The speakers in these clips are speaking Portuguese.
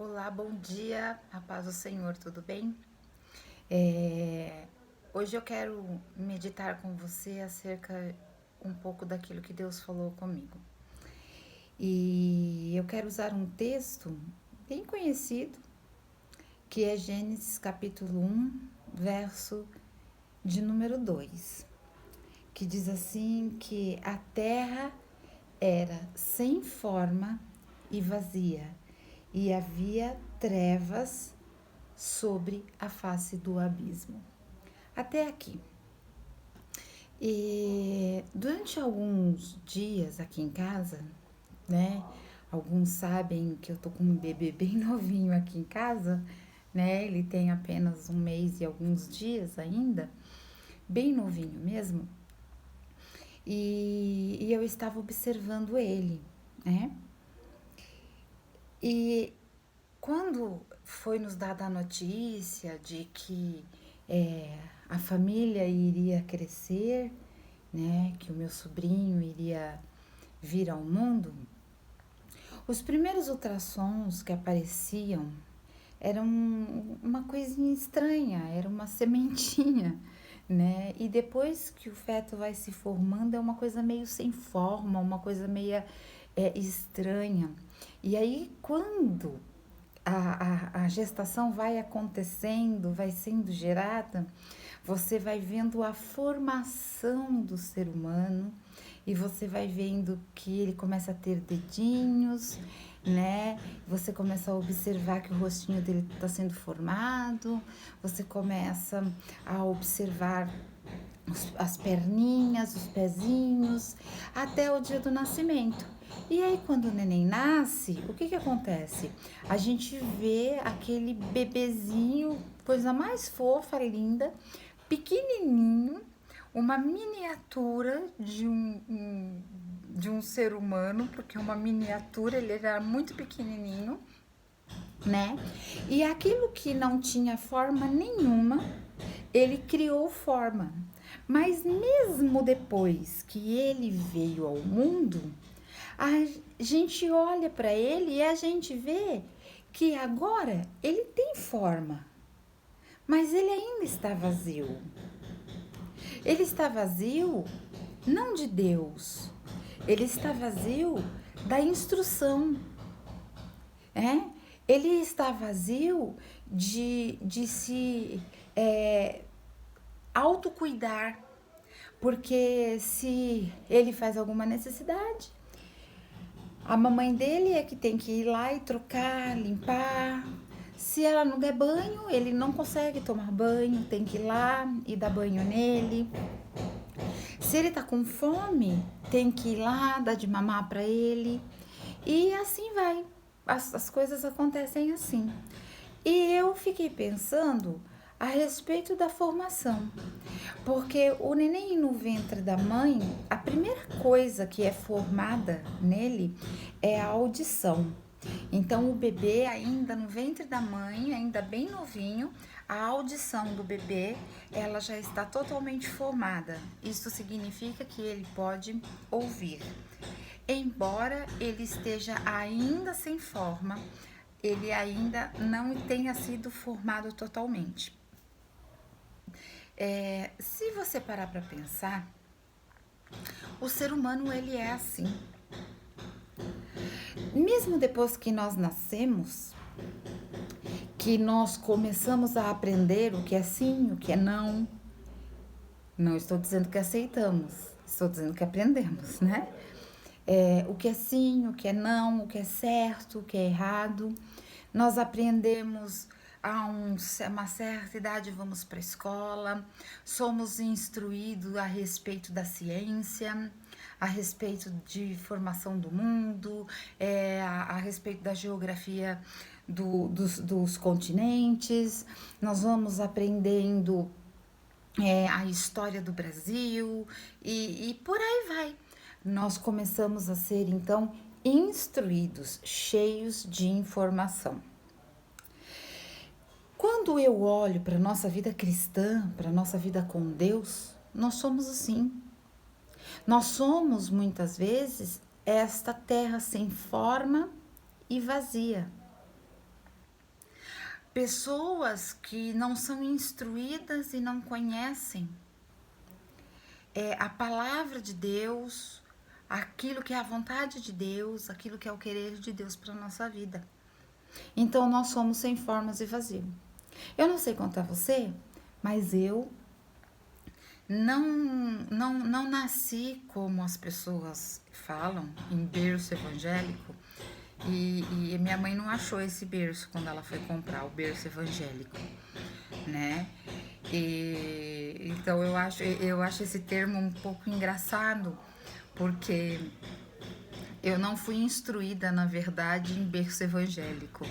Olá, bom dia, a paz do Senhor, tudo bem? Hoje eu quero meditar com você acerca um pouco daquilo que Deus falou comigo. E eu quero usar um texto bem conhecido, que é Gênesis capítulo 1, verso de número 2, que diz assim que a terra era sem forma e vazia, e havia trevas sobre a face do abismo. Até aqui. E durante alguns dias aqui em casa, né? Alguns sabem que eu tô com um bebê bem novinho aqui em casa, né? Ele tem apenas 1 mês e alguns dias ainda, bem novinho mesmo. E eu estava observando ele, né? E quando foi nos dada a notícia de que a família iria crescer, né, que o meu sobrinho iria vir ao mundo, os primeiros ultrassons que apareciam eram uma coisinha estranha, era uma sementinha, né? E depois que o feto vai se formando, é uma coisa meio sem forma, uma coisa meio estranha. E aí, quando a gestação vai acontecendo, vai sendo gerada, você vai vendo a formação do ser humano e você vai vendo que ele começa a ter dedinhos, né? Você começa a observar que o rostinho dele está sendo formado, você começa a observar as perninhas, os pezinhos, até o dia do nascimento. E aí, quando o neném nasce, o que acontece? A gente vê aquele bebezinho, coisa mais fofa, linda, pequenininho, uma miniatura de um ser humano, porque é uma miniatura, ele era muito pequenininho, né? E aquilo que não tinha forma nenhuma, ele criou forma. Mas mesmo depois que ele veio ao mundo, a gente olha para ele e a gente vê que agora ele tem forma, mas ele ainda está vazio. Ele está vazio não de Deus, ele está vazio da instrução, é? Ele está vazio de se autocuidar, porque se ele faz alguma necessidade, a mamãe dele é que tem que ir lá e trocar, limpar. Se ela não der banho, ele não consegue tomar banho, tem que ir lá e dar banho nele. Se ele tá com fome, tem que ir lá dar de mamar para ele. E assim vai. As coisas acontecem assim. E eu fiquei pensando a respeito da formação. Porque o neném no ventre da mãe, a primeira coisa que é formada nele é a audição. Então, o bebê, ainda no ventre da mãe, ainda bem novinho, a audição do bebê, ela já está totalmente formada. Isso significa que ele pode ouvir. Embora ele esteja ainda sem forma, ele ainda não tenha sido formado totalmente. Se você parar para pensar, o ser humano ele é assim. Mesmo depois que nós nascemos, que nós começamos a aprender o que é sim, o que é não. Não estou dizendo que aceitamos, estou dizendo que aprendemos, né? O que é sim, o que é não, o que é certo, o que é errado. Nós aprendemos uma certa idade, vamos para a escola, somos instruídos a respeito da ciência, a respeito de formação do mundo, a respeito da geografia dos continentes, nós vamos aprendendo a história do Brasil e por aí vai. Nós começamos a ser então instruídos, cheios de informação. Quando eu olho para a nossa vida cristã, para a nossa vida com Deus, nós somos assim. Nós somos muitas vezes esta terra sem forma e vazia. pessoas que não são instruídas e não conhecem a palavra de Deus, aquilo que é a vontade de Deus, aquilo que é o querer de Deus para nossa vida. Então nós somos sem formas e vazio. Eu não sei quanto a você, mas eu não nasci como as pessoas falam, em berço evangélico, e minha mãe não achou esse berço quando ela foi comprar o berço evangélico, né? Então eu acho esse termo um pouco engraçado, porque eu não fui instruída, na verdade, em berço evangélico.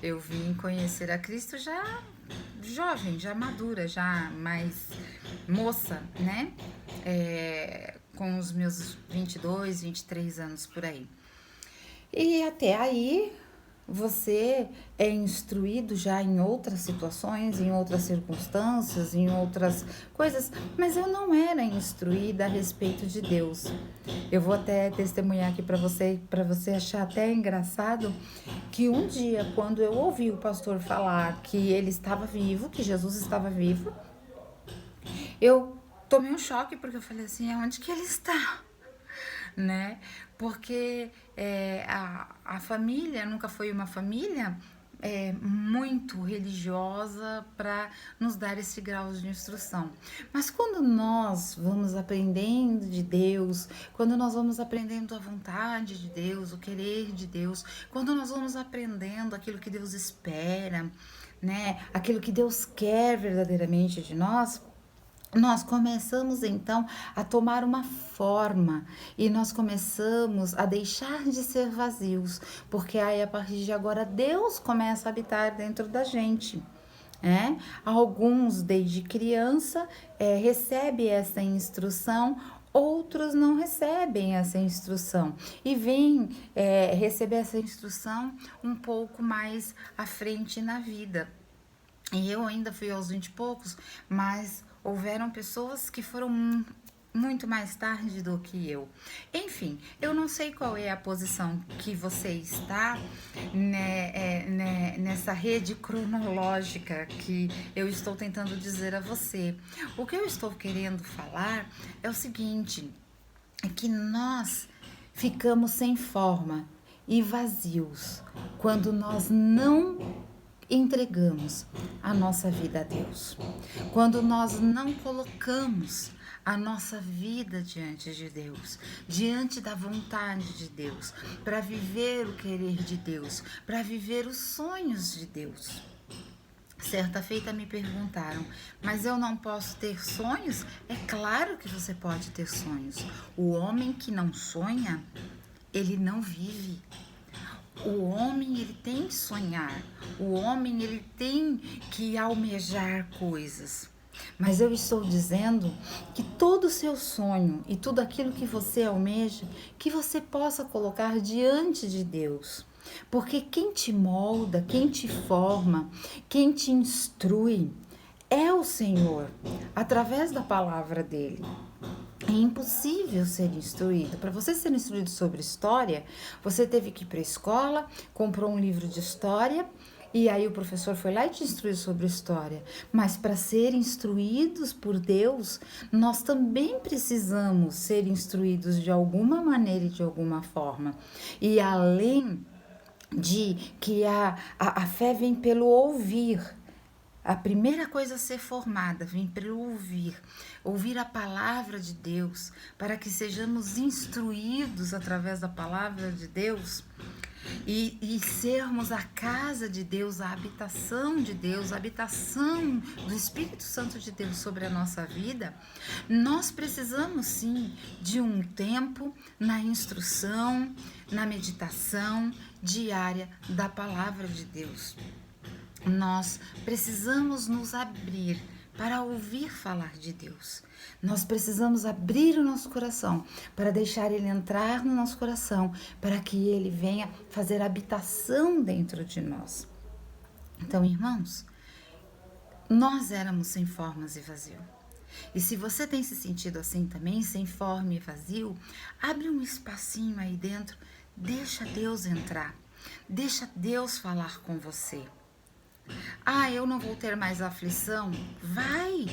Eu vim conhecer a Cristo já jovem, já madura, já mais moça, né? Com os meus 22, 23 anos por aí. E até aí você é instruído já em outras situações, em outras circunstâncias, em outras coisas, mas eu não era instruída a respeito de Deus. Eu vou até testemunhar aqui para você achar até engraçado que um dia, quando eu ouvi o pastor falar que ele estava vivo, que Jesus estava vivo, eu tomei um choque porque eu falei assim, onde que ele está? Né? Porque a família nunca foi uma família muito religiosa para nos dar esse grau de instrução. Mas quando nós vamos aprendendo de Deus, quando nós vamos aprendendo a vontade de Deus, o querer de Deus, quando nós vamos aprendendo aquilo que Deus espera, né? Aquilo que Deus quer verdadeiramente de nós começamos então a tomar uma forma e nós começamos a deixar de ser vazios, porque aí a partir de agora Deus começa a habitar dentro da gente. Alguns desde criança recebem essa instrução, outros não recebem essa instrução e vêm receber essa instrução um pouco mais à frente na vida. E eu ainda fui aos 20 e poucos, mas houveram pessoas que foram muito mais tarde do que eu. Enfim, eu não sei qual é a posição que você está nessa rede cronológica que eu estou tentando dizer a você. O que eu estou querendo falar é o seguinte, é que nós ficamos sem forma e vazios quando nós não entregamos a nossa vida a Deus. Quando nós não colocamos a nossa vida diante de Deus, diante da vontade de Deus, para viver o querer de Deus, para viver os sonhos de Deus. Certa feita me perguntaram, mas eu não posso ter sonhos? É claro que você pode ter sonhos. O homem que não sonha, ele não vive. O homem, ele tem que sonhar, o homem, ele tem que almejar coisas. Mas eu estou dizendo que todo o seu sonho e tudo aquilo que você almeja, que você possa colocar diante de Deus. Porque quem te molda, quem te forma, quem te instrui é o Senhor, através da palavra dele. É impossível ser instruído. Para você ser instruído sobre história, você teve que ir para a escola, comprou um livro de história e aí o professor foi lá e te instruiu sobre história. Mas para ser instruídos por Deus, nós também precisamos ser instruídos de alguma maneira e de alguma forma. E além de que a fé vem pelo ouvir. A primeira coisa a ser formada vem pelo ouvir a palavra de Deus, para que sejamos instruídos através da palavra de Deus e sermos a casa de Deus, a habitação de Deus, a habitação do Espírito Santo de Deus sobre a nossa vida. Nós precisamos sim de um tempo na instrução, na meditação diária da palavra de Deus. Nós precisamos nos abrir para ouvir falar de Deus. Nós precisamos abrir o nosso coração para deixar Ele entrar no nosso coração, para que Ele venha fazer habitação dentro de nós. Então, irmãos, nós éramos sem formas e vazio. E se você tem se sentido assim também, sem forma e vazio, abre um espacinho aí dentro, deixa Deus entrar, deixa Deus falar com você. Ah, eu não vou ter mais aflição? Vai!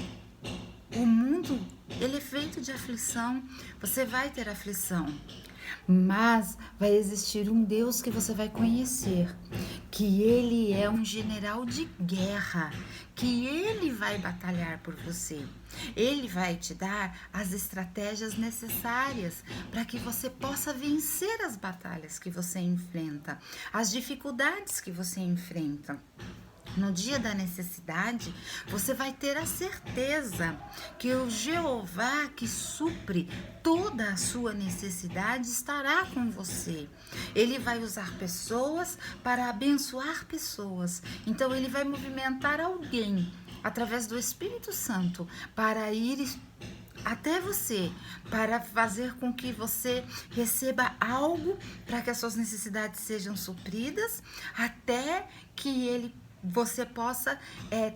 O mundo, ele é feito de aflição. Você vai ter aflição. Mas vai existir um Deus que você vai conhecer, que ele é um general de guerra, que ele vai batalhar por você. Ele vai te dar as estratégias necessárias para que você possa vencer as batalhas que você enfrenta, as dificuldades que você enfrenta. No dia da necessidade, você vai ter a certeza que o Jeová que supre toda a sua necessidade estará com você. Ele vai usar pessoas para abençoar pessoas. Então, ele vai movimentar alguém através do Espírito Santo para ir até você, para fazer com que você receba algo para que as suas necessidades sejam supridas, até que ele você possa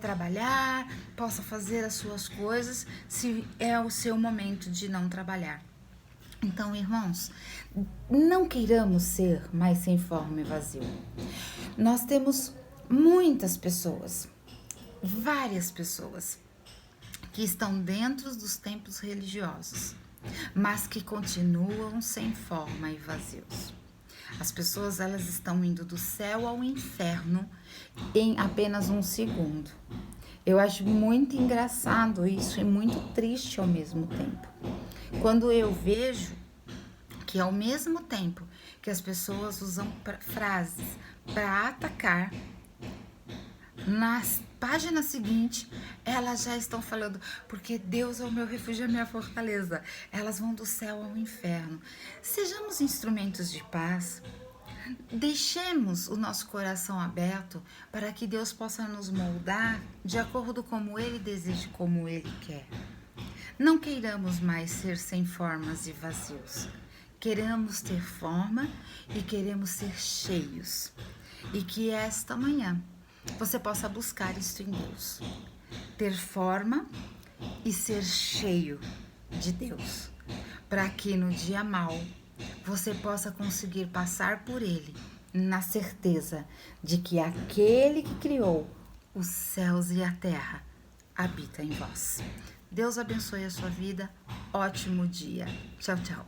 trabalhar, possa fazer as suas coisas, se é o seu momento de não trabalhar. Então, irmãos, não queiramos ser mais sem forma e vazio. Nós temos muitas pessoas, várias pessoas, que estão dentro dos templos religiosos, mas que continuam sem forma e vazios. As pessoas, elas estão indo do céu ao inferno em apenas um segundo. Eu acho muito engraçado isso e muito triste ao mesmo tempo. Quando eu vejo que ao mesmo tempo que as pessoas usam frases para atacar, na página seguinte, elas já estão falando, porque Deus é o meu refúgio e a minha fortaleza. Elas vão do céu ao inferno. Sejamos instrumentos de paz. Deixemos o nosso coração aberto para que Deus possa nos moldar de acordo como Ele deseja, como Ele quer. Não queiramos mais ser sem formas e vazios. Queremos ter forma e queremos ser cheios. E que esta manhã você possa buscar isto em Deus. Ter forma e ser cheio de Deus. Para que no dia mau você possa conseguir passar por ele na certeza de que aquele que criou os céus e a terra habita em vós. Deus abençoe a sua vida. Ótimo dia. Tchau, tchau.